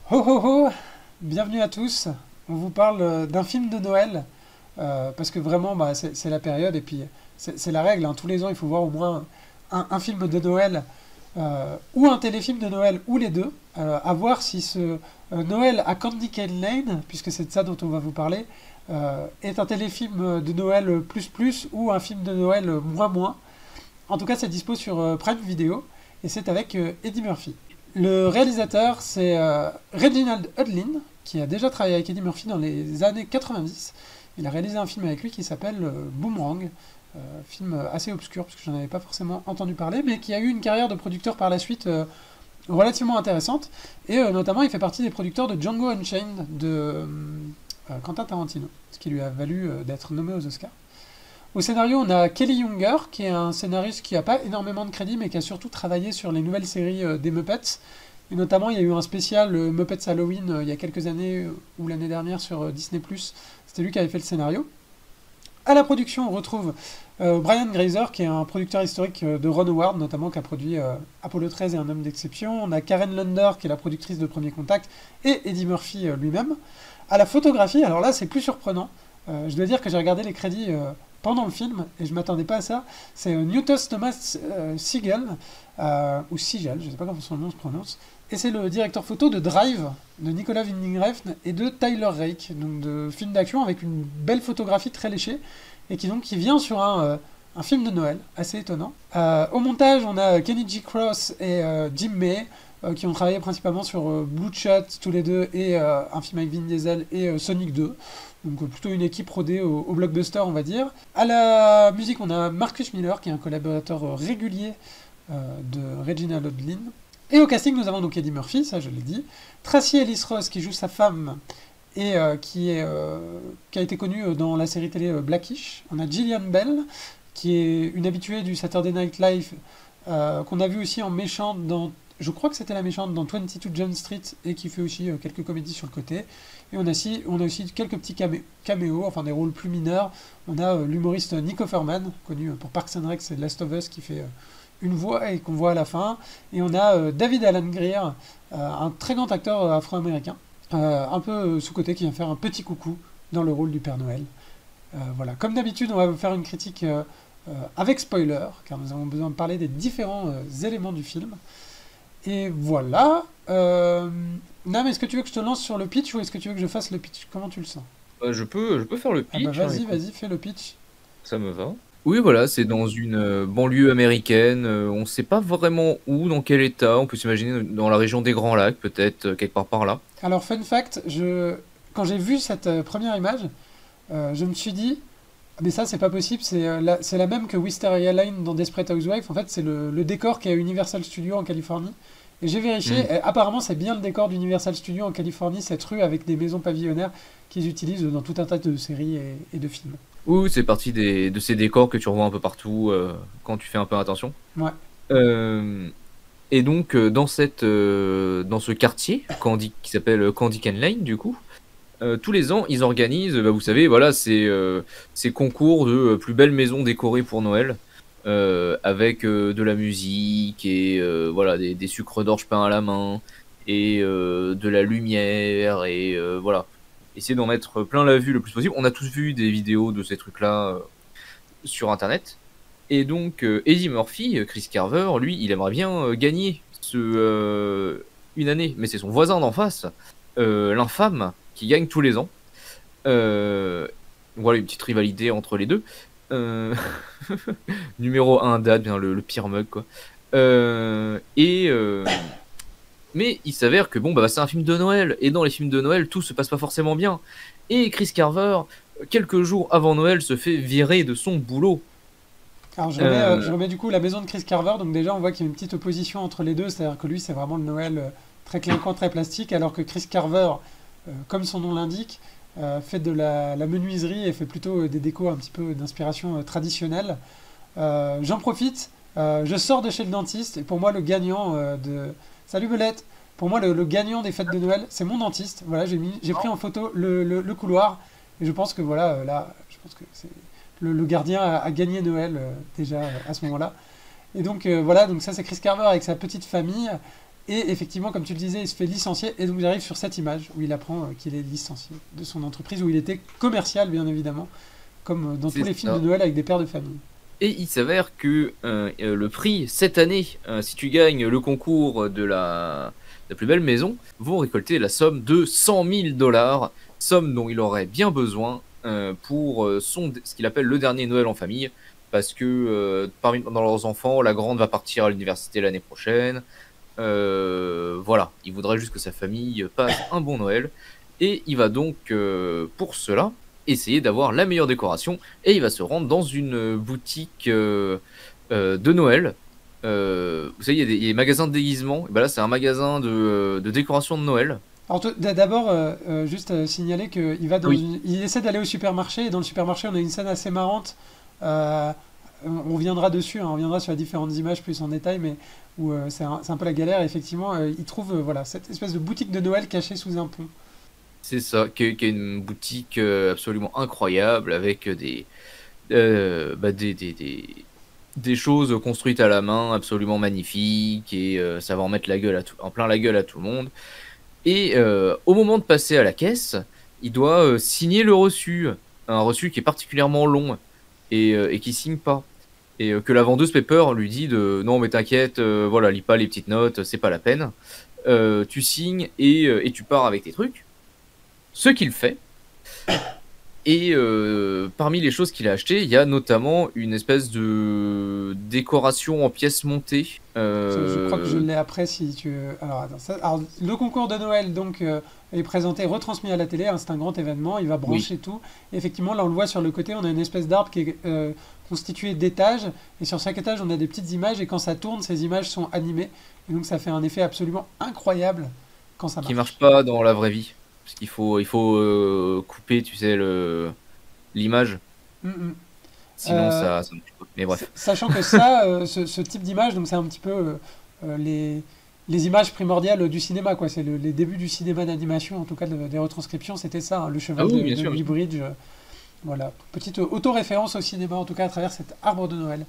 Ho ho ho! Bienvenue à tous. On vous parle d'un film de Noël, parce que vraiment, bah, c'est la période, et puis c'est la règle, hein. Tous les ans, il faut voir au moins un film de Noël, ou un téléfilm de Noël, ou les deux, à voir si ce Noël à Candy Cane Lane, puisque c'est de ça dont on va vous parler, est un téléfilm de Noël plus plus, ou un film de Noël moins moins. En tout cas, c'est dispo sur Prime Video, et c'est avec Eddie Murphy. Le réalisateur, c'est Reginald Hudlin, qui a déjà travaillé avec Eddie Murphy dans les années 90. Il a réalisé un film avec lui qui s'appelle Boomerang, film assez obscur, parce que j'en avais pas forcément entendu parler, mais qui a eu une carrière de producteur par la suite relativement intéressante. Et notamment, il fait partie des producteurs de Django Unchained de Quentin Tarantino, ce qui lui a valu d'être nommé aux Oscars. Au scénario, on a Kelly Younger, qui est un scénariste qui n'a pas énormément de crédit, mais qui a surtout travaillé sur les nouvelles séries des Muppets. Et notamment, il y a eu un spécial Muppets Halloween il y a quelques années, ou l'année dernière sur Disney+. C'était lui qui avait fait le scénario. À la production, on retrouve Brian Grazer, qui est un producteur historique de Ron Howard, notamment, qui a produit Apollo 13 et Un homme d'exception. On a Karen Lunder, qui est la productrice de Premier Contact, et Eddie Murphy lui-même. À la photographie, alors là, c'est plus surprenant. Je dois dire que j'ai regardé les crédits pendant le film, et je m'attendais pas à ça. C'est Newtos Thomas Siegel, ou Siegel, je sais pas comment son nom se prononce, et c'est le directeur photo de Drive, de Nicolas Winding Refn, et de Tyler Rake, donc de films d'action avec une belle photographie très léchée, et qui vient sur un film de Noël, assez étonnant. Au montage, on a Kenny G. Cross et Jim May, qui ont travaillé principalement sur Bloodshot, tous les deux, et un film avec Vin Diesel, et Sonic 2. Donc plutôt une équipe rodée au blockbuster, on va dire. À la musique, on a Marcus Miller, qui est un collaborateur régulier de Reginald Hudlin. Et au casting, nous avons donc Eddie Murphy, ça je l'ai dit. Tracy Ellis Ross, qui joue sa femme, et qui a été connue dans la série télé Blackish. On a Gillian Bell, qui est une habituée du Saturday Night Live, qu'on a vu aussi en méchante dans... Je crois que c'était la méchante dans 22 Jump Street, et qui fait aussi quelques comédies sur le côté. Et on a aussi quelques petits caméos, enfin des rôles plus mineurs. On a l'humoriste Nick Offerman, connu pour Parks and Rec et Last of Us, qui fait une voix et qu'on voit à la fin. Et on a David Alan Grier, un très grand acteur afro-américain, un peu sous-côté, qui vient faire un petit coucou dans le rôle du Père Noël. Voilà. Comme d'habitude, on va vous faire une critique avec spoiler, car nous avons besoin de parler des différents éléments du film. Et voilà. Nam, est-ce que tu veux que je te lance sur le pitch, ou est-ce que tu veux que je fasse le pitch? Comment tu le sens? Je peux faire le Ah bah pitch, hein, vas-y, écoute, vas-y, fais le pitch. ça me va. Oui, voilà, c'est dans une banlieue américaine. On ne sait pas vraiment où, dans quel état. On peut s'imaginer dans la région des Grands Lacs, peut-être quelque part par là. Alors, fun fact, quand j'ai vu cette première image, je me suis dit, ah, mais ça, c'est pas possible, c'est la même que Wisteria Lane dans Desperate Housewives. En fait, c'est le décor qui est à Universal Studios en Californie. Et j'ai vérifié, Hmm. et apparemment, c'est bien le décor d'Universal Studios en Californie, cette rue avec des maisons pavillonnaires qu'ils utilisent dans tout un tas de séries et de films. Oui, c'est parti de ces décors que tu revois un peu partout quand tu fais un peu attention. Ouais. Euh, et donc, dans ce quartier qui s'appelle Candy Cane Lane, du coup, tous les ans, ils organisent, bah, vous savez, voilà, ces concours de plus belles maisons décorées pour Noël, avec de la musique et voilà, des sucres d'orge peints à la main et de la lumière et voilà, essayer d'en mettre plein la vue le plus possible. On a tous vu des vidéos de ces trucs-là sur Internet. Et donc, Eddie Murphy, Chris Carver, lui, il aimerait bien gagner une année, mais c'est son voisin d'en face, l'infâme, qui gagne tous les ans. Euh, voilà, une petite rivalité entre les deux. Euh, Numéro un date, bien le pire mug, quoi. Mais il s'avère que bon, bah, c'est un film de Noël, et dans les films de Noël, tout se passe pas forcément bien. Et Chris Carver, quelques jours avant Noël, se fait virer de son boulot. Alors je Euh, remets du coup la maison de Chris Carver, donc déjà on voit qu'il y a une petite opposition entre les deux, c'est-à-dire que lui c'est vraiment le Noël très clinquant, très plastique, alors que Chris Carver, comme son nom l'indique, fait de la menuiserie et fait plutôt des décos un petit peu d'inspiration traditionnelle. J'en profite, je sors de chez le dentiste, et pour moi le gagnant de... Salut Belette! Pour moi le gagnant des fêtes de Noël, c'est mon dentiste. Voilà, j'ai pris en photo le couloir, et je pense que voilà, là, je pense que c'est... Le gardien a gagné Noël déjà à ce moment-là. Et donc voilà, donc ça c'est Chris Carver avec sa petite famille. Et effectivement, comme tu le disais, il se fait licencier. Et donc, j'arrive sur cette image où il apprend qu'il est licencié de son entreprise, où il était commercial, bien évidemment, comme dans tous C'est les films de ça. Noël avec des pères de famille. Et il s'avère que le prix cette année, si tu gagnes le concours de la plus belle maison, vont récolter la somme de 100 000 dollars, somme dont il aurait bien besoin pour ce qu'il appelle le dernier Noël en famille, parce que dans leurs enfants, la grande va partir à l'université l'année prochaine. Voilà, il voudrait juste que sa famille passe un bon Noël, et il va donc, pour cela, essayer d'avoir la meilleure décoration, et il va se rendre dans une boutique de Noël. Vous savez, il y a des magasins de déguisement, et ben là c'est un magasin de décoration de Noël. Alors, d'abord, juste signaler qu'il va Oui, il essaie d'aller au supermarché, et dans le supermarché, on a une scène assez marrante. euh, on reviendra dessus, hein, on reviendra sur les différentes images plus en détail, mais où c'est un peu la galère. Et effectivement, il trouve voilà, cette espèce de boutique de Noël cachée sous un pont. c'est ça, qui est une boutique absolument incroyable, avec bah, des choses construites à la main absolument magnifiques, et ça va en mettre en plein la gueule à tout le monde. Et au moment de passer à la caisse, il doit signer le reçu. Un reçu qui est particulièrement long et qui signe pas. Et que la vendeuse Pepper lui dit de non, mais t'inquiète, voilà, lis pas les petites notes, c'est pas la peine. Tu signes et tu pars avec tes trucs. Ce qu'il fait. Et parmi les choses qu'il a achetées, il y a notamment une espèce de décoration en pièces montées. Je crois que je l'ai après si tu veux. Alors, attends, alors, le concours de Noël donc est présenté, retransmis à la télé, hein, c'est un grand événement, il va Oui, brancher tout. Et effectivement, là on le voit sur le côté, on a une espèce d'arbre qui est constitué d'étages, et sur chaque étage on a des petites images, et quand ça tourne, ces images sont animées. Et donc ça fait un effet absolument incroyable quand ça qui marche marche. pas dans la vraie vie. Parce il faut couper, tu sais, l'image. Mm, mm. Sinon, Euh, ça marche pas. Mais bref. Sachant que ça, ce type d'image, donc c'est un petit peu les images primordiales du cinéma, quoi. C'est les débuts du cinéma d'animation, en tout cas des retranscriptions, c'était ça, hein, le Ah cheval oui, bien de sûr, bien Louis sûr. Bridge. Voilà, petite auto-référence au cinéma, en tout cas à travers cet arbre de Noël.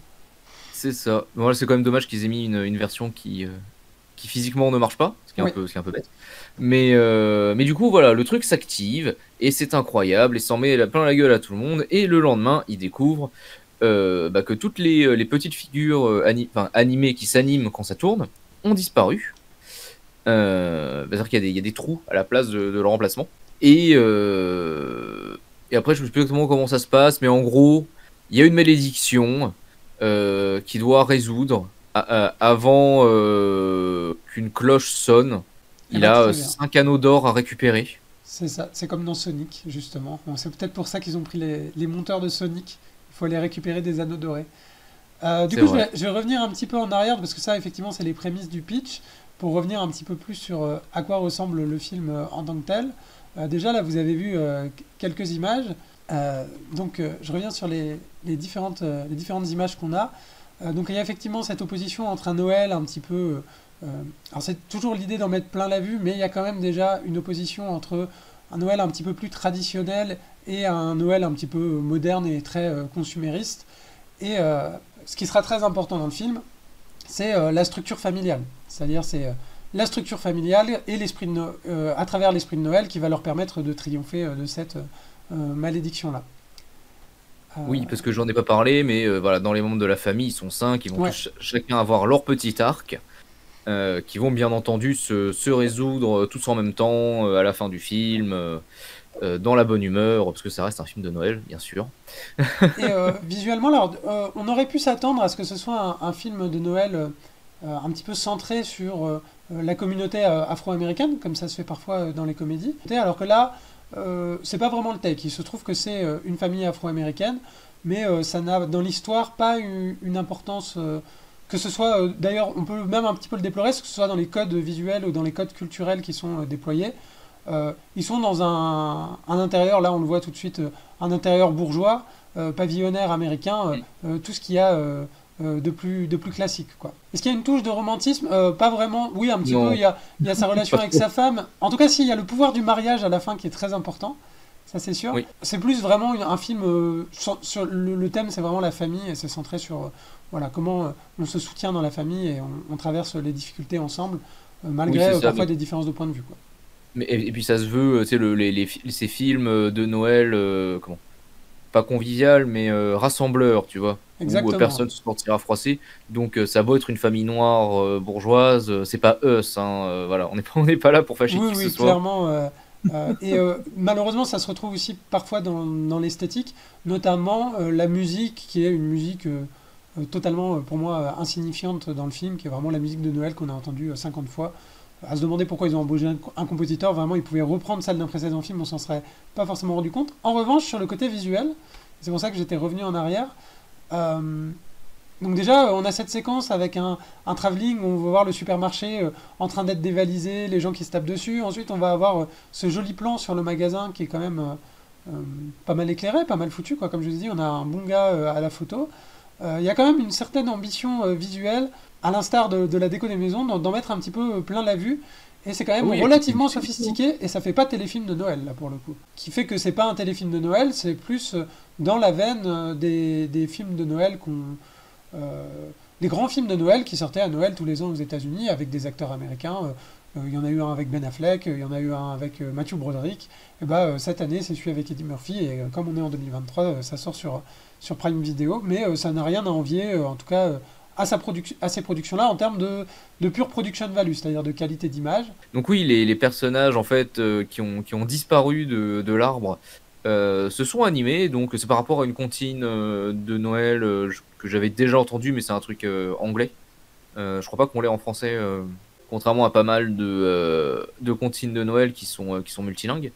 C'est ça. Voilà, c'est quand même dommage qu'ils aient mis une version qui physiquement ne marche pas, Oui, ce qui est un peu bête. Mais du coup, voilà, le truc s'active, et c'est incroyable, et s'en met plein la gueule à tout le monde, et le lendemain, il découvre bah, que toutes les petites figures enfin, animées qui s'animent quand ça tourne ont disparu. C'est-à-dire qu'il y a des trous à la place de leur emplacement. Et, et après, je ne sais plus exactement comment ça se passe, mais en gros, il y a une malédiction qui doit résoudre avant qu'une cloche sonne. eh Il ben, a très bien. 5 anneaux d'or à récupérer. C'est ça, c'est comme dans Sonic, justement. Bon, c'est peut-être pour ça qu'ils ont pris les monteurs de Sonic. Il faut aller récupérer des anneaux dorés. Du C'est coup, vrai. je vais revenir un petit peu en arrière, parce que ça, effectivement, c'est les prémices du pitch, pour revenir un petit peu plus sur à quoi ressemble le film en tant que tel. Déjà, là, vous avez vu quelques images. Je reviens sur les différentes images qu'on a. Donc, il y a effectivement cette opposition entre un Noël un petit peu... alors, c'est toujours l'idée d'en mettre plein la vue, mais il y a quand même déjà une opposition entre un Noël un petit peu plus traditionnel et un Noël un petit peu moderne et très consumériste. Et ce qui sera très important dans le film, c'est la structure familiale. C'est-à-dire, c'est la structure familiale et à travers l'esprit de Noël qui va leur permettre de triompher de cette malédiction-là. Euh, Oui, parce que j'en ai pas parlé, mais voilà, dans les membres de la famille, ils sont 5, ils vont ouais, tous chacun avoir leur petit arc, qui vont bien entendu se résoudre tous en même temps à la fin du film, dans la bonne humeur, parce que ça reste un film de Noël, bien sûr. et visuellement, alors, on aurait pu s'attendre à ce que ce soit un film de Noël un petit peu centré sur la communauté afro-américaine, comme ça se fait parfois dans les comédies. Alors que là, c'est pas vraiment le take. Il se trouve que c'est une famille afro-américaine, mais ça n'a dans l'histoire pas eu une importance. Que ce soit, d'ailleurs, on peut même un petit peu le déplorer, que ce soit dans les codes visuels ou dans les codes culturels qui sont déployés. Ils sont dans un intérieur, là on le voit tout de suite, un intérieur bourgeois, pavillonnaire américain, tout ce qu'il y a de plus classique, quoi. Est-ce qu'il y a une touche de romantisme? Pas vraiment. Oui, un petit peu. Non, Il y a sa relation pas avec trop. sa femme. En tout cas, si, il y a le pouvoir du mariage à la fin qui est très important. Ça, c'est sûr. Oui, C'est plus vraiment un film sur le thème, c'est vraiment la famille et c'est centré sur voilà comment on se soutient dans la famille et on traverse les difficultés ensemble. Oui, malgré c'est ça. parfois des différences de point de vue, quoi. Et puis ça se veut, tu sais, ces films de Noël, comment? Pas convivial, mais rassembleur, tu vois, où Exactement. personne se sentira froissé. Donc ça a beau être une famille noire bourgeoise, c'est pas us, hein, voilà, on n'est pas là pour fâcher Oui, qui que ce oui, soit. clairement. Malheureusement, ça se retrouve aussi parfois dans l'esthétique, notamment la musique, qui est une musique totalement, pour moi, insignifiante dans le film, qui est vraiment la musique de Noël qu'on a entendue 50 fois. À se demander pourquoi ils ont embauché un compositeur, vraiment, ils pouvaient reprendre celle d'un précédent film, on s'en serait pas forcément rendu compte. En revanche, sur le côté visuel, c'est pour ça que j'étais revenu en arrière. euh, donc déjà, on a cette séquence avec un travelling où on va voir le supermarché en train d'être dévalisé, les gens qui se tapent dessus. Ensuite, on va avoir ce joli plan sur le magasin qui est quand même pas mal éclairé, pas mal foutu, quoi. Comme je vous ai dit, on a un bon gars à la photo. Il y a quand même une certaine ambition visuelle, à l'instar de la déco des maisons, d'en mettre un petit peu plein la vue. Et c'est quand Ah même oui, et puis c'est une relativement qualité, hein. sophistiqué, et ça fait pas téléfilm de Noël, là, pour le coup. Qui fait que c'est pas un téléfilm de Noël, c'est plus dans la veine des films de Noël euh, les grands films de Noël qui sortaient à Noël tous les ans aux États-Unis avec des acteurs américains. Il y en a eu un avec Ben Affleck, il y en a eu un avec Matthew Broderick. Et bah, cette année, c'est celui avec Eddie Murphy. Et comme on est en 2023, ça sort sur Prime Video. Mais ça n'a rien à envier, en tout cas, à ces productions-là en termes de pure production value, c'est-à-dire de qualité d'image. Donc oui, les personnages en fait qui ont disparu de l'arbre se sont animés. Donc c'est par rapport à une comptine de Noël que j'avais déjà entendu, mais c'est un truc anglais. Je crois pas qu'on l'ait en français, contrairement à pas mal de comptines de Noël qui sont multilingues.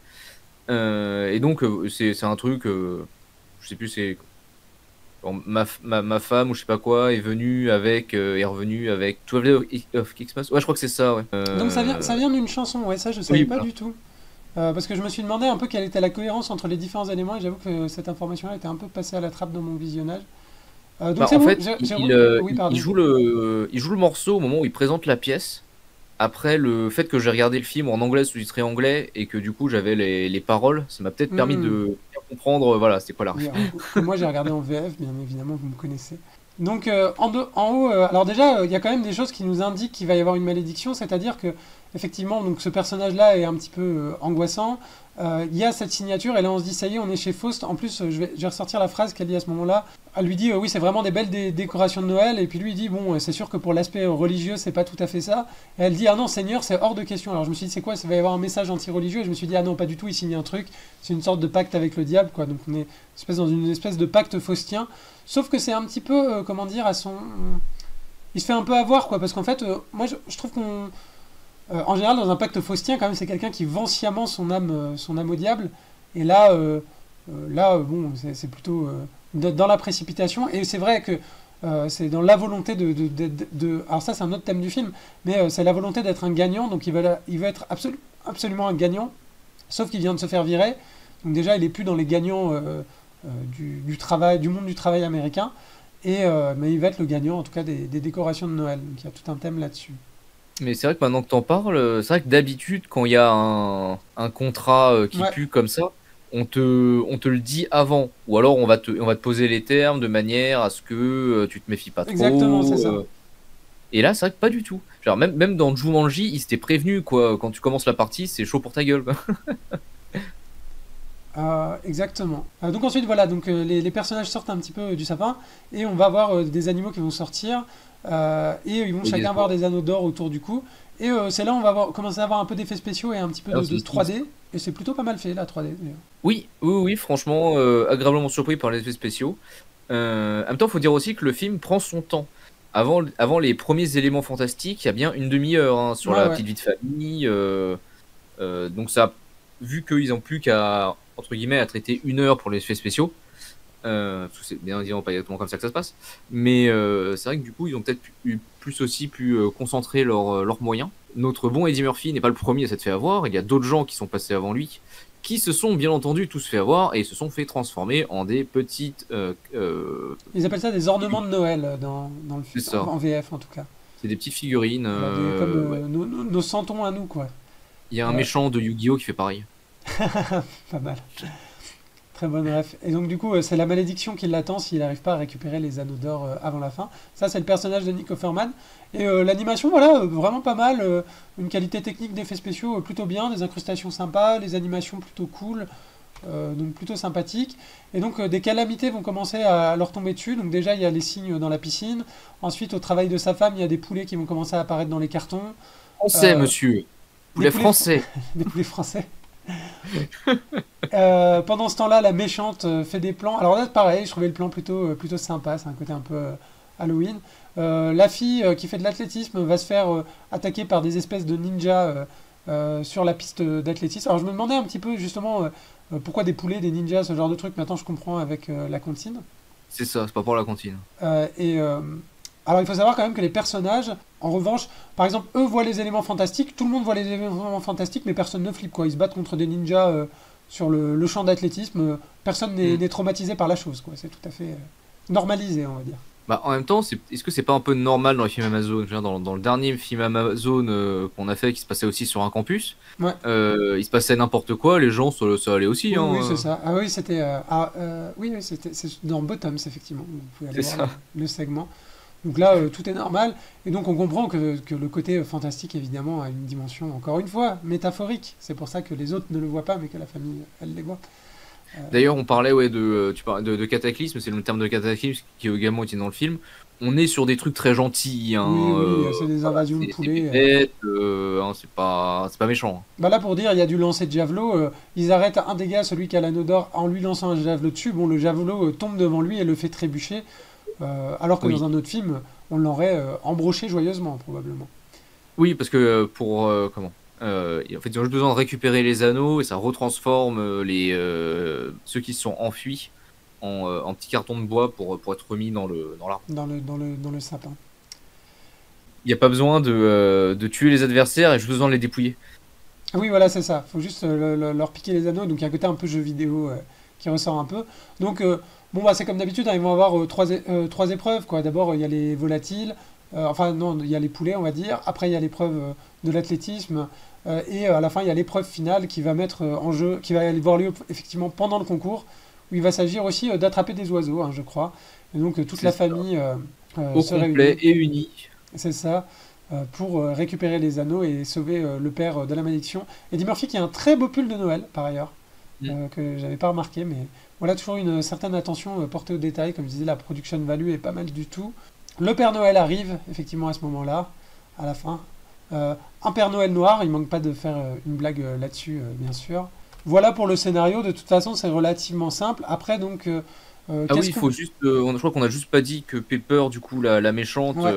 Et donc c'est un truc, je sais plus, c'est genre, ma femme ou je sais pas quoi est revenue avec 12 Days of Christmas. Ouais, je crois que c'est ça, ouais. Donc ça vient d'une chanson, ouais, ça je savais Oui, pas voilà. du tout. Parce que je me suis demandé un peu quelle était la cohérence entre les différents éléments et j'avoue que cette information-là était un peu passée à la trappe dans mon visionnage. Donc Bah, c'est en bon, fait, oui, pardon. il joue le morceau au moment où il présente la pièce. Après, le fait que j'ai regardé le film en anglais, sous-titré anglais, et que du coup j'avais les paroles, ça m'a peut-être permis Hmm. de bien comprendre, voilà, c'est quoi la Oui, ref. alors, que moi j'ai regardé en VF, bien évidemment, vous me connaissez. Donc en haut, alors déjà, il y a quand même des choses qui nous indiquent qu'il va y avoir une malédiction, c'est-à-dire que effectivement, donc ce personnage-là est un petit peu angoissant. Il y a cette signature et là on se dit ça y est, on est chez Faust. En plus, je vais ressortir la phrase qu'elle dit à ce moment-là. Elle lui dit oui, c'est vraiment des belles décorations de Noël. Et puis lui il dit bon, c'est sûr que pour l'aspect religieux, c'est pas tout à fait ça. Et elle dit ah non Seigneur, c'est hors de question. Alors je me suis dit c'est quoi, ça va y avoir un message anti-religieux. Et je me suis dit ah non pas du tout, il signe un truc. C'est une sorte de pacte avec le diable quoi. Donc on est dans une espèce de pacte faustien. Sauf que c'est un petit peu, comment dire, il se fait un peu avoir, quoi, parce qu'en fait, moi, je trouve qu'on... en général, dans un pacte faustien, quand même, c'est quelqu'un qui vend sciemment son âme au diable. Et là, bon, c'est plutôt dans la précipitation. Et c'est vrai que c'est dans la volonté alors ça, c'est un autre thème du film, mais c'est la volonté d'être un gagnant. Donc il veut être absolument un gagnant, sauf qu'il vient de se faire virer. Donc déjà, il est plus dans les gagnants du travail, du monde du travail américain. Mais il va être le gagnant, en tout cas, des décorations de Noël. Donc il y a tout un thème là-dessus. Mais c'est vrai que maintenant que t'en parles, c'est vrai que d'habitude, quand il y a un contrat qui Ouais, pue comme ça, on te le dit avant. Ou alors on va te poser les termes de manière à ce que tu te méfies pas exactement, c'est trop. ça. Et là, c'est vrai que pas du tout. Genre, même dans Jumanji, il s'était prévenu, quoi. Quand tu commences la partie, c'est chaud pour ta gueule, quoi. Exactement. Donc ensuite, voilà, donc les personnages sortent un petit peu du sapin et on va avoir des animaux qui vont sortir et ils vont Et des chacun avoir oies. des anneaux d'or autour du cou. Et c'est là où on va commencer à avoir un peu d'effets spéciaux et un petit peu Alors, de c'est stylé, ça. 3D. Et c'est plutôt pas mal fait, la 3D, d'ailleurs. Oui, oui, oui, franchement, agréablement surpris par les effets spéciaux. En même temps, faut dire aussi que le film prend son temps. Avant les premiers éléments fantastiques, il y a bien une demi-heure hein, sur Ouais, la ouais. petite vie de famille. Donc ça, vu qu'ils n'ont plus qu'à, entre guillemets, à traiter 1 heure pour les effets spéciaux, parce que c'est bien évidemment pas exactement comme ça que ça se passe, mais c'est vrai que du coup, ils ont peut-être plus aussi pu concentrer leurs moyens. Notre bon Eddie Murphy n'est pas le premier à s'être fait avoir, il y a d'autres gens qui sont passés avant lui, qui se sont bien entendu tous fait avoir et se sont fait transformer en des petites... Ils appellent ça des ornements de Noël dans le c'est film, ça, en VF en tout cas. c'est des petites figurines. Voilà, comme Ouais. nos santons à nous, quoi. Il y a un Euh, méchant de Yu-Gi-Oh qui fait pareil. Pas mal. Très bonne ref. Et donc du coup, c'est la malédiction qui l'attend s'il n'arrive pas à récupérer les anneaux d'or avant la fin. Ça, c'est le personnage de Nick Offerman. Et l'animation, voilà, vraiment pas mal. Une qualité technique d'effets spéciaux plutôt bien, des incrustations sympas, les animations plutôt cool, donc plutôt sympathiques. Et donc des calamités vont commencer à leur tomber dessus. Donc déjà, il y a les signes dans la piscine. Ensuite, au travail de sa femme, il y a des poulets qui vont commencer à apparaître dans les cartons. Français, monsieur. Des Poulet poulets, français. des poulets français. Pendant ce temps-là, la méchante fait des plans. Alors là, pareil, je trouvais le plan plutôt sympa. C'est un côté un peu Halloween. La fille qui fait de l'athlétisme va se faire attaquer par des espèces de ninjas sur la piste d'athlétisme. Alors je me demandais un petit peu justement pourquoi des poulets, des ninjas, ce genre de truc. Maintenant, je comprends avec la cantine. C'est ça, c'est pas pour la cantine. Et alors il faut savoir quand même que les personnages, en revanche, par exemple, eux voient les éléments fantastiques, tout le monde voit les éléments fantastiques, mais personne ne flippe quoi. Ils se battent contre des ninjas sur le champ d'athlétisme, personne n'est traumatisé par la chose quoi. C'est tout à fait normalisé, on va dire. Bah, en même temps, est-ce que c'est pas un peu normal dans les films Amazon? Je veux dire, dans le dernier film Amazon qu'on a fait, qui se passait aussi sur un campus, Ouais. il se passait n'importe quoi, les gens, ça allait aussi. Oui, Hein, oui, c'est ça. Ah oui, c'était oui, oui, c'est dans Bottoms effectivement. Vous pouvez aller c'est voir ça. le segment. Donc là, tout est normal. Et donc on comprend que le côté fantastique, évidemment, a une dimension, encore une fois, métaphorique. C'est pour ça que les autres ne le voient pas, mais que la famille, elle les voit. D'ailleurs, on parlait tu parlais de cataclysme, c'est le terme de cataclysme qui est également utilisé dans le film. On est sur des trucs très gentils, hein, Oui, oui, c'est des voilà, invasions de c'est poulets. bête, hein, c'est pas méchant. Bah là, pour dire, il y a du lancer de javelot. Ils arrêtent un des gars, celui qui a l'anneau d'or, en lui lançant un javelot dessus. Bon, le javelot tombe devant lui et le fait trébucher. Alors que Oui. dans un autre film, on l'aurait embroché joyeusement, probablement. Oui, parce que comment en fait, ils ont juste besoin de récupérer les anneaux et ça retransforme ceux qui se sont enfuis en petits cartons de bois pour être remis dans l'arbre. Dans le sapin. Il n'y a pas besoin de tuer les adversaires et juste besoin de les dépouiller. Ah oui, voilà, c'est ça. Faut juste leur piquer les anneaux. Donc il y a un côté un peu jeu vidéo qui ressort un peu. Donc bon, bah c'est comme d'habitude, hein, ils vont avoir trois épreuves, quoi. D'abord, il y a les volatiles. Enfin non, il y a les poulets, on va dire. Après, il y a l'épreuve de l'athlétisme. Et à la fin, il y a l'épreuve finale qui va mettre en jeu, qui va avoir lieu effectivement pendant le concours, où il va s'agir aussi d'attraper des oiseaux, hein, je crois. Et donc toute C'est la ça. famille Au se complet réunit. et uni. C'est ça, pour récupérer les anneaux et sauver le père de la malédiction. Eddie Murphy qui a un très beau pull de Noël, par ailleurs, Mm. que j'avais pas remarqué, mais voilà, toujours une certaine attention portée aux détails. Comme je disais, la production value est pas mal du tout. Le Père Noël arrive, effectivement, à ce moment-là, à la fin. Un Père Noël noir, il manque pas de faire une blague là-dessus, bien sûr. Voilà pour le scénario, de toute façon, c'est relativement simple. Après, donc, Ah oui, qu'est-ce il qu'on... faut juste. Je crois qu'on a juste pas dit que Pepper, du coup, la méchante, Ouais,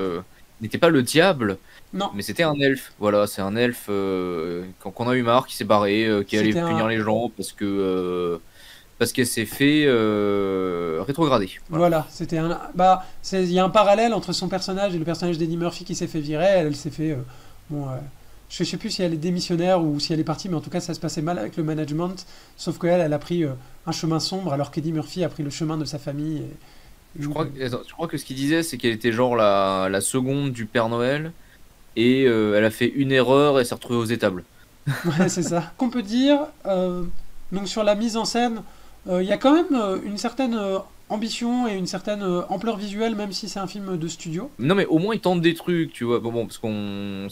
n'était pas le diable, non, mais c'était un elfe. Voilà, c'est un elfe qu'on a eu marre, qui s'est barré, qui allait c'était punir un... les gens parce qu'elle s'est fait rétrograder. Voilà. Voilà, c'était un... Bah, il y a un parallèle entre son personnage et le personnage d'Eddie Murphy qui s'est fait virer. Elle s'est fait... bon, je sais plus si elle est démissionnaire ou si elle est partie, mais en tout cas, ça se passait mal avec le management. Sauf qu'elle, elle a pris un chemin sombre, alors qu'Eddie Murphy a pris le chemin de sa famille. Et Je donc, crois, attends, je crois que ce qu'il disait, c'est qu'elle était genre la seconde du Père Noël, et elle a fait une erreur et s'est retrouvée aux étables. ouais, c'est ça. Qu'on peut dire, donc sur la mise en scène, il y a quand même une certaine ambition et une certaine ampleur visuelle, même si c'est un film de studio. Non mais au moins ils tentent des trucs, tu vois. Bon, parce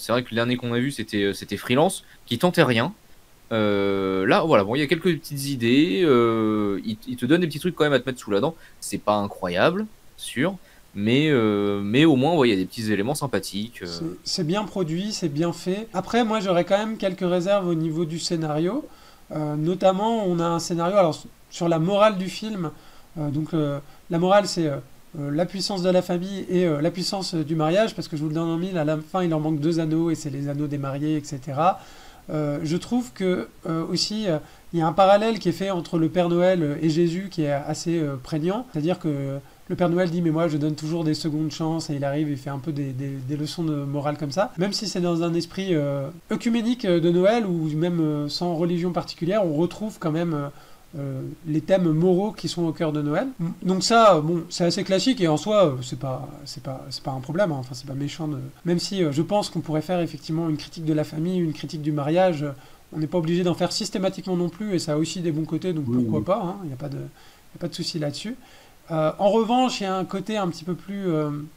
c'est vrai que le dernier qu'on a vu c'était Freelance, qui tentait rien. Là voilà, bon il y a quelques petites idées, il te donne des petits trucs quand même à te mettre sous la dent. C'est pas incroyable, sûr, mais au moins ouais, il y a des petits éléments sympathiques. C'est bien produit, c'est bien fait. Après, moi, j'aurais quand même quelques réserves au niveau du scénario. Notamment, on a un scénario alors, sur la morale du film. La morale, c'est la puissance de la famille et la puissance du mariage, parce que je vous le donne en mille, à la fin, il leur manque deux anneaux, et c'est les anneaux des mariés, etc. Je trouve que aussi, il y a un parallèle qui est fait entre le Père Noël et Jésus qui est assez prégnant. C'est-à-dire que le Père Noël dit mais moi je donne toujours des secondes chances et il arrive et fait un peu des leçons de morale comme ça. Même si c'est dans un esprit œcuménique de Noël ou même sans religion particulière, on retrouve quand même les thèmes moraux qui sont au cœur de Noël. Donc ça, bon, c'est assez classique et en soi, c'est pas un problème. Hein. Enfin, c'est pas méchant. Même si je pense qu'on pourrait faire effectivement une critique de la famille, une critique du mariage. on n'est pas obligé d'en faire systématiquement non plus, et ça a aussi des bons côtés, donc Oui, pourquoi oui. pas, hein, il n'y a pas de, y a pas de souci là-dessus. En revanche, il y a un côté un petit peu plus,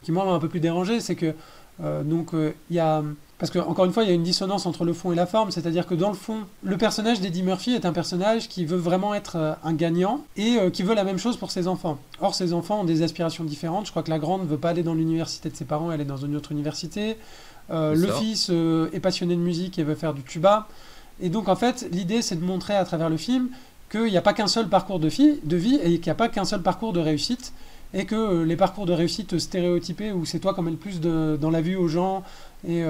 qui moi m'a un peu plus dérangé, c'est que il y a, parce que encore une fois, il y a une dissonance entre le fond et la forme, c'est-à-dire que dans le fond, le personnage d'Eddie Murphy est un personnage qui veut vraiment être un gagnant et qui veut la même chose pour ses enfants. Or, ses enfants ont des aspirations différentes. Je crois que la grande ne veut pas aller dans l'université de ses parents, elle est dans une autre université. C'est Le ça. fils est passionné de musique et veut faire du tuba. Et donc, en fait, l'idée, c'est de montrer à travers le film qu'il n'y a pas qu'un seul parcours de vie et qu'il n'y a pas qu'un seul parcours de réussite. Et que les parcours de réussite stéréotypés, où c'est toi qui en mets le plus dans la vue aux gens, et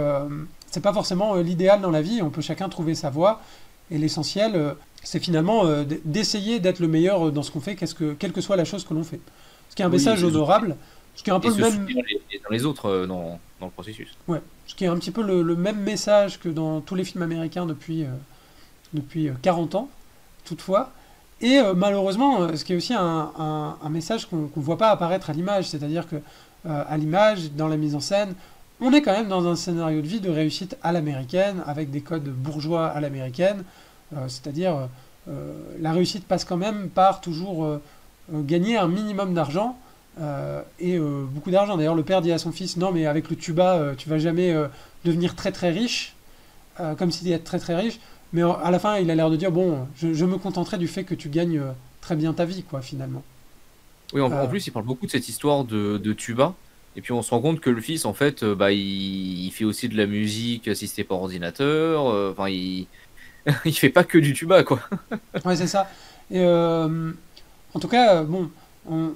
c'est pas forcément l'idéal dans la vie, on peut chacun trouver sa voie. Et l'essentiel, c'est finalement d'essayer d'être le meilleur dans ce qu'on fait, quelle que soit la chose que l'on fait. Ce qui est un Oui, message honorable, ce qui est un peu et le se même. soutenir les uns les autres dans le processus. Ouais, ce qui est un petit peu le même message que dans tous les films américains depuis 40 ans, toutefois. Et malheureusement, ce qui est aussi un message qu'on ne voit pas apparaître à l'image, c'est-à-dire que à l'image, dans la mise en scène, on est quand même dans un scénario de vie de réussite à l'américaine, avec des codes bourgeois à l'américaine, c'est-à-dire la réussite passe quand même par toujours gagner un minimum d'argent, et beaucoup d'argent. D'ailleurs, le père dit à son fils, non mais avec le tuba, tu vas jamais devenir très très riche, comme s'il était très très riche. Mais à la fin, il a l'air de dire, bon, je me contenterai du fait que tu gagnes très bien ta vie, quoi, finalement. Oui, en Euh, plus, il parle beaucoup de cette histoire de tuba. Et puis on se rend compte que le fils, en fait, bah, il fait aussi de la musique assistée par ordinateur. Enfin, il fait pas que du tuba, quoi. ouais, c'est ça. Et en tout cas, bon, on-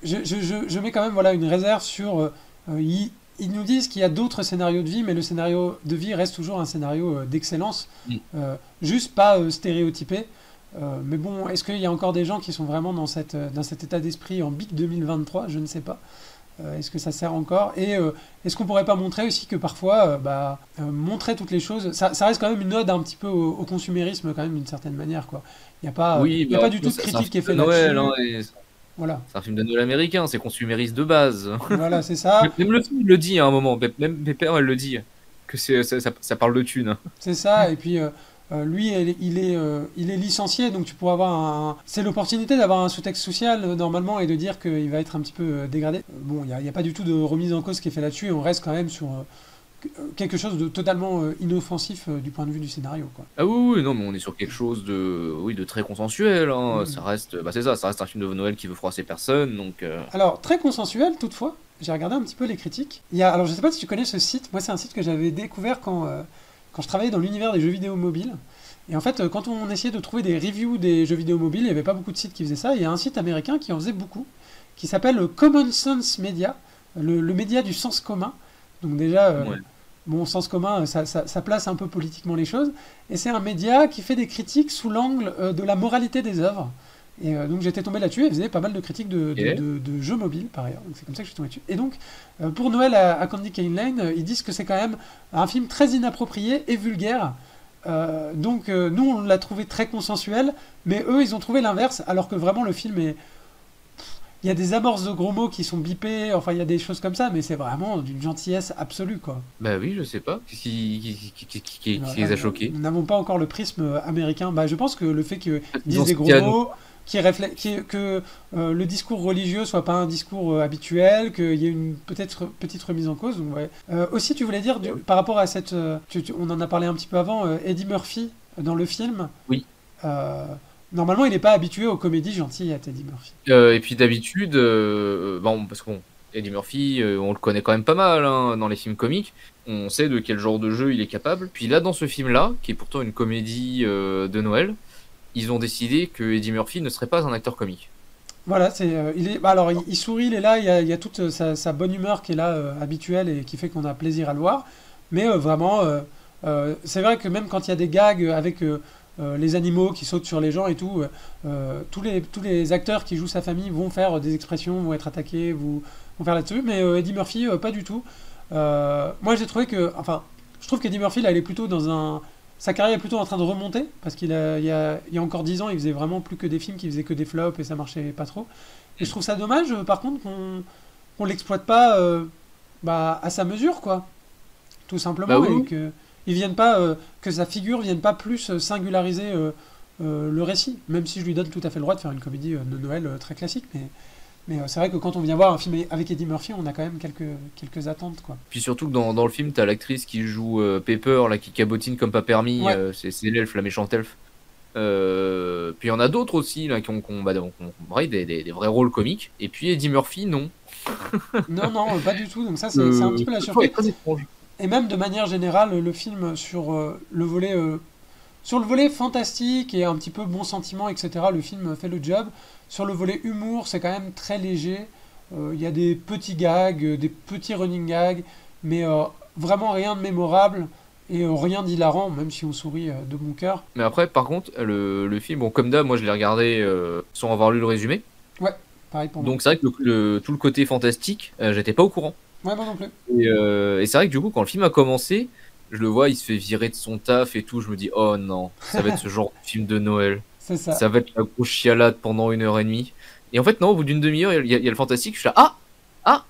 je mets quand même voilà, une réserve sur... ils nous disent qu'il y a d'autres scénarios de vie, mais le scénario de vie reste toujours un scénario d'excellence, Mm. juste pas stéréotypé. Mais bon, est-ce qu'il y a encore des gens qui sont vraiment dans cet état d'esprit en BIC 2023? Je ne sais pas. Est-ce que ça sert encore? Et est-ce qu'on pourrait pas montrer aussi que parfois, montrer toutes les choses, ça reste quand même une ode un petit peu au consumérisme quand même d'une certaine manière, quoi. Oui, Il y a bah, pas du tout de c'est un critique qui est film de fait Noël, hein, là-dessus. et Voilà, c'est un film de Noël américain, c'est consumériste de base. voilà, c'est ça. Même le film il le dit à un moment, même Pépère, elle le dit, que ça parle de thunes. C'est ça, et puis lui, il est licencié, donc tu pourras avoir C'est l'opportunité d'avoir un sous-texte social, normalement, et de dire qu'il va être un petit peu dégradé. Bon, il n'y a pas du tout de remise en cause qui est fait là-dessus, et on reste quand même sur quelque chose de totalement inoffensif du point de vue du scénario, quoi. Ah oui, oui, non, mais on est sur quelque chose oui, de très consensuel, hein. Mm. Ça reste, bah c'est ça, ça reste un film de Noël qui veut froisser personne, donc Alors, très consensuel, toutefois, j'ai regardé un petit peu les critiques. Alors, je sais pas si tu connais ce site, moi c'est un site que j'avais découvert quand je travaillais dans l'univers des jeux vidéo mobiles. Et en fait, quand on essayait de trouver des reviews des jeux vidéo mobiles, il n'y avait pas beaucoup de sites qui faisaient ça. Il y a un site américain qui en faisait beaucoup, qui s'appelle Common Sense Media, le média du sens commun. Donc déjà, ouais. bon, sens commun, ça place un peu politiquement les choses. Et c'est un média qui fait des critiques sous l'angle de la moralité des œuvres. Et donc j'étais tombé là-dessus et il faisait pas mal de critiques Ok. de jeux mobiles par ailleurs. Donc c'est comme ça que je suis tombé dessus. Et donc pour Noël à Candy Cane Lane, ils disent que c'est quand même un film très inapproprié et vulgaire. Nous on l'a trouvé très consensuel, mais eux ils ont trouvé l'inverse, alors que vraiment le film est... Il y a des amorces de gros mots qui sont bipés, enfin il y a des choses comme ça, mais c'est vraiment d'une gentillesse absolue, quoi. Bah oui, je sais pas, qu'est-ce qui les a choqués? Nous n'avons pas encore le prisme américain. Bah, je pense que le fait qu'ils Ils disent ont des ce gros qu'il y a, nous. mots, que le discours religieux soit pas un discours habituel, qu'il y ait une peut-être petite remise en cause. Donc, ouais. Aussi, tu voulais dire, Ah oui. par rapport à cette... on en a parlé un petit peu avant, Eddie Murphy, dans le film, Oui. euh, normalement, il n'est pas habitué aux comédies gentilles, à Eddie Murphy. Et puis d'habitude, bon, parce que bon, Eddie Murphy, on le connaît quand même pas mal, hein, dans les films comiques. On sait de quel genre de jeu il est capable. Puis là, dans ce film-là, qui est pourtant une comédie de Noël, ils ont décidé que Eddie Murphy ne serait pas un acteur comique. Voilà, alors il sourit, il est là, il y a toute sa bonne humeur qui est là, habituelle et qui fait qu'on a plaisir à le voir. Mais vraiment, c'est vrai que même quand il y a des gags avec les animaux qui sautent sur les gens et tout, tous les acteurs qui jouent sa famille vont faire des expressions, vont être attaqués, vont faire là-dessus. Mais Eddie Murphy, pas du tout. Moi, j'ai trouvé que, enfin, je trouve qu'Eddie Murphy, là, il est plutôt sa carrière est plutôt en train de remonter, parce il y a encore 10 ans, il faisait vraiment plus que des films, qui faisaient que des flops et ça marchait pas trop. Et je trouve ça dommage, par contre, qu'on l'exploite pas à sa mesure, quoi. Tout Bah simplement, oui, et oui. que ils viennent pas, que sa figure vienne pas plus singulariser le récit, même si je lui donne tout à fait le droit de faire une comédie de Noël très classique, mais c'est vrai que quand on vient voir un film avec Eddie Murphy, on a quand même quelques attentes, quoi. Puis surtout que dans le film, t'as l'actrice qui joue Pepper, là, qui cabotine comme pas permis. Ouais, C'est l'elfe, la méchante elfe. Puis il y en a d'autres aussi là, qui ont pareil, des vrais rôles comiques. Et puis Eddie Murphy, non. non, non, pas du tout, donc ça c'est un petit peu la Le choix est surprise. très étrange. Et même de manière générale, le film sur le volet fantastique et un petit peu bon sentiment, etc., le film fait le job. Sur le volet humour, c'est quand même très léger. Il y a des petits gags, des petits running gags, mais vraiment rien de mémorable et rien d'hilarant, même si on sourit de bon cœur. Mais après, par contre, le film, bon, comme d'hab, moi je l'ai regardé sans avoir lu le résumé. Ouais, pareil pour moi. Donc c'est vrai que tout le côté fantastique, j'étais pas au courant. Ouais, moi non plus. Et c'est vrai que du coup, quand le film a commencé, je le vois, il se fait virer de son taf et tout. Je me dis, oh non, ça va être ce genre de film de Noël. C'est ça. Ça va être la grosse chialade pendant 1 heure et demie. Et en fait, non, au bout d'une demi-heure, il y a le fantastique. Je suis là,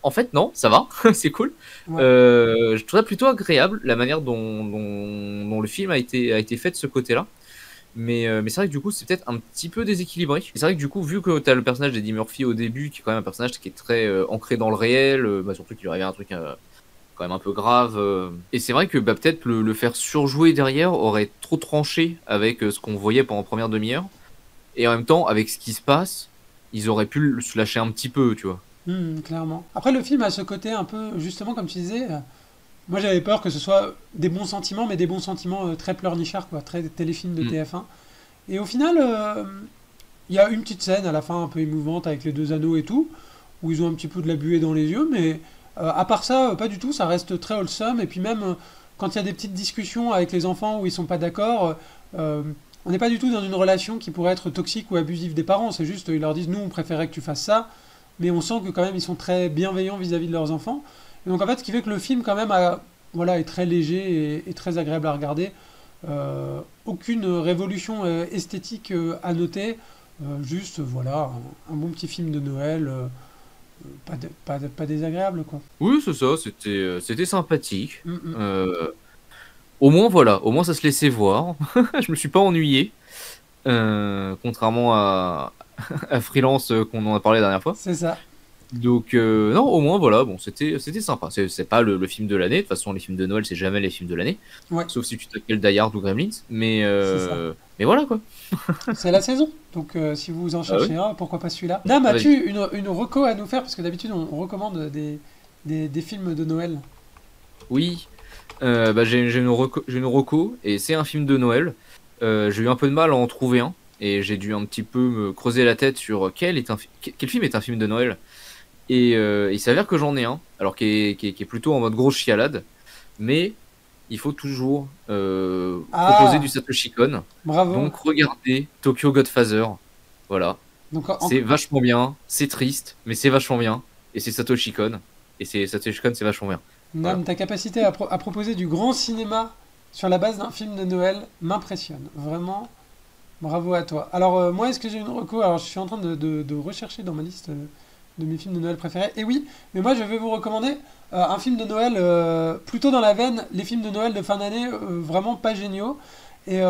en fait, non, ça va, c'est cool. Ouais. Je trouve ça plutôt agréable, la manière dont le film a été fait de ce côté-là. Mais c'est vrai que du coup, c'est peut-être un petit peu déséquilibré. Et c'est vrai que du coup, vu que t'as le personnage d'Eddie Murphy au début, qui est quand même un personnage qui est très ancré dans le réel, surtout qu'il lui arrive un truc quand même un peu grave. Et c'est vrai que peut-être le faire surjouer derrière aurait trop tranché avec ce qu'on voyait pendant la première demi-heure. Et en même temps, avec ce qui se passe, ils auraient pu se lâcher un petit peu, tu vois. Clairement. Après, le film a ce côté un peu, justement, comme tu disais, moi j'avais peur que ce soit des bons sentiments, mais des bons sentiments très pleurnichards, quoi, très téléfilm de Mm. TF1. Et au final, il y a une petite scène à la fin un peu émouvante avec les deux anneaux et tout, où ils ont un petit peu de la buée dans les yeux, mais à part ça, pas du tout, ça reste très wholesome. Et puis même quand il y a des petites discussions avec les enfants où ils sont pas d'accord, on n'est pas du tout dans une relation qui pourrait être toxique ou abusive des parents. C'est juste, ils leur disent, nous on préférait que tu fasses ça, mais on sent que quand même ils sont très bienveillants vis-à-vis de leurs enfants. Et donc en fait, ce qui fait que le film quand même voilà, est très léger et très agréable à regarder. Aucune révolution esthétique à noter. Juste, voilà, un bon petit film de Noël, pas désagréable, quoi. Oui, c'est ça, c'était sympathique. Mm, mm. Au moins, voilà, au moins ça se laissait voir. Je me suis pas ennuyé. Contrairement à Freelance qu'on en a parlé la dernière fois. C'est ça. Donc, non, au moins, voilà, bon, c'était sympa. C'est pas le film de l'année. De toute façon, les films de Noël, c'est jamais les films de l'année. Ouais, Sauf si tu t'appelles Die Hard ou Gremlins. Mais, c'est ça. mais voilà, quoi. C'est la saison. Donc si vous en Ah ouais. cherchez un, pourquoi pas celui-là. Nam, Ah, as-tu vas-y. une reco à nous faire? Parce que d'habitude, on recommande des films de Noël. Oui, j'ai une reco, et c'est un film de Noël. J'ai eu un peu de mal à en trouver un. Et j'ai dû un petit peu me creuser la tête sur quel film est un film de Noël. Et il s'avère que j'en ai un, alors qui est plutôt en mode grosse chialade, mais il faut toujours proposer Ah, du Satoshi Kon. bravo. Donc regardez Tokyo Godfather, voilà. Donc C'est vachement bien, c'est triste, mais c'est vachement bien. Et c'est Satoshi Kon, et c'est Satoshi Kon, c'est vachement bien. Voilà. Nam, ta capacité à proposer du grand cinéma sur la base d'un film de Noël m'impressionne. Vraiment, bravo à toi. Alors, moi, est-ce que j'ai une reco? Alors, je suis en train de rechercher dans ma liste de mes films de Noël préférés. Et oui, mais moi, je vais vous recommander un film de Noël plutôt dans la veine, les films de Noël de fin d'année, vraiment pas géniaux, et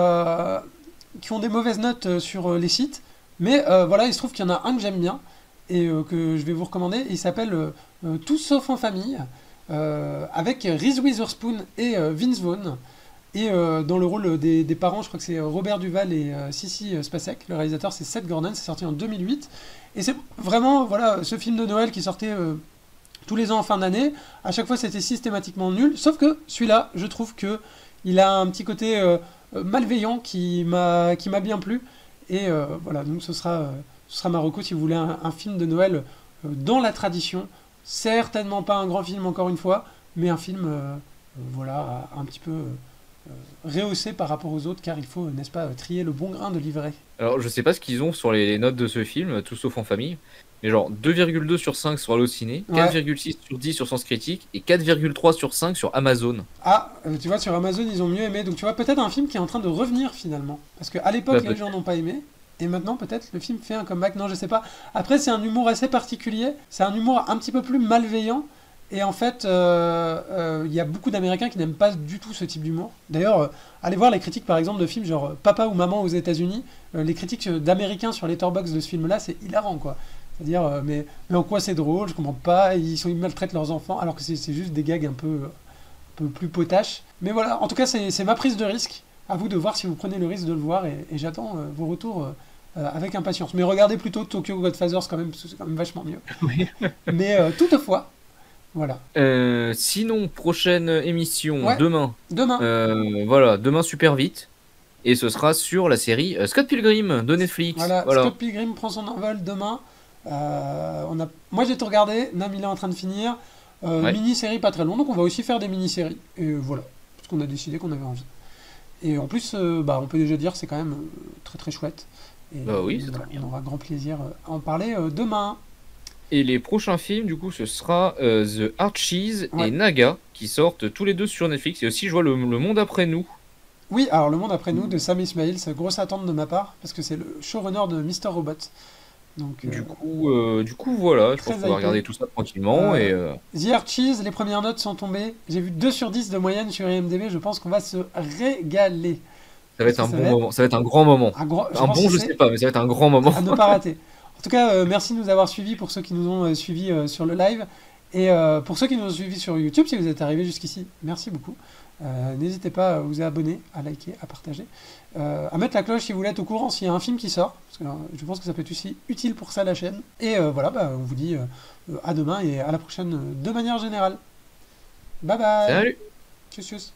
qui ont des mauvaises notes sur les sites. Mais voilà, il se trouve qu'il y en a un que j'aime bien et que je vais vous recommander. Il s'appelle Tous sauf en famille, avec Reese Witherspoon et Vince Vaughn. Et dans le rôle des parents, je crois que c'est Robert Duval et Sissy Spacek. Le réalisateur, c'est Seth Gordon, c'est sorti en 2008. Et c'est vraiment voilà, ce film de Noël qui sortait tous les ans en fin d'année. À chaque fois, c'était systématiquement nul. Sauf que celui-là, je trouve que il a un petit côté malveillant qui m'a bien plu. Et voilà, donc ce sera ma reco si vous voulez un film de Noël dans la tradition. Certainement pas un grand film, encore une fois, mais un film voilà, un petit peu rehaussé par rapport aux autres, car il faut, n'est-ce pas, trier le bon grain de livret. Alors je sais pas ce qu'ils ont sur les notes de ce film, Tout sauf en famille, mais genre 2,2 sur 5 sur Allociné, Ouais. 4,6 sur 10 sur Sens Critique, et 4,3 sur 5 sur Amazon. Ah, tu vois, sur Amazon, ils ont mieux aimé. Donc tu vois, peut-être un film qui est en train de revenir finalement. Parce qu'à Bah, l'époque, les gens n'ont pas aimé. Et maintenant, peut-être, le film fait un comeback. Non, je sais pas. Après, c'est un humour assez particulier. C'est un humour un petit peu plus malveillant. Et en fait, il y a beaucoup d'Américains qui n'aiment pas du tout ce type d'humour. D'ailleurs, allez voir les critiques par exemple de films genre Papa ou Maman aux États-Unis. Les critiques d'Américains sur Letterboxd de ce film-là, c'est hilarant quoi. C'est-à-dire, mais en quoi c'est drôle, je comprends pas, ils maltraitent leurs enfants, alors que c'est juste des gags un peu plus potaches. Mais voilà, en tout cas, c'est ma prise de risque. À vous de voir si vous prenez le risque de le voir, et j'attends vos retours avec impatience. Mais regardez plutôt Tokyo Godfathers quand même, parce que c'est quand même vachement mieux. Oui. Mais toutefois, voilà. Sinon, prochaine émission, Ouais, demain. demain. Voilà, demain super vite. Et ce sera sur la série Scott Pilgrim de Netflix. Voilà, Voilà. Scott Pilgrim prend son envol demain. Moi j'ai tout regardé, Nam il est en train de finir. Ouais. Mini-série pas très long, donc on va aussi faire des mini-séries. Et voilà, parce qu'on a décidé qu'on avait envie. Et en plus, on peut déjà dire que c'est quand même très très chouette. Et Bah oui, c'est voilà, très bien. on aura grand plaisir à en parler demain. Et les prochains films, du coup, ce sera The Archies Ouais. et Naga qui sortent tous les deux sur Netflix. Et aussi, je vois le Monde après nous. Oui, alors Le Monde après nous de Sam Esmail, c'est grosse attente de ma part, parce que c'est le showrunner de Mister Robot. Donc, Du coup, voilà, je très pense qu'on va hypé. regarder tout ça tranquillement. Et The Archies, les premières notes sont tombées. J'ai vu 2 sur 10 de moyenne sur IMDb. Je pense qu'on va se régaler. ça va être un bon moment. Ça va être un grand moment. Je Un pense bon, que je c'est sais pas, mais ça va être un grand moment. à ne pas rater. En tout cas, merci de nous avoir suivis pour ceux qui nous ont suivis sur le live. Et pour ceux qui nous ont suivis sur YouTube, si vous êtes arrivés jusqu'ici, merci beaucoup. N'hésitez pas à vous abonner, à liker, à partager, à mettre la cloche si vous voulez être au courant s'il y a un film qui sort, parce que je pense que ça peut être aussi utile pour ça la chaîne. Et voilà, on vous dit à demain et à la prochaine de manière générale. Bye bye. Salut! Tchuss, tchuss.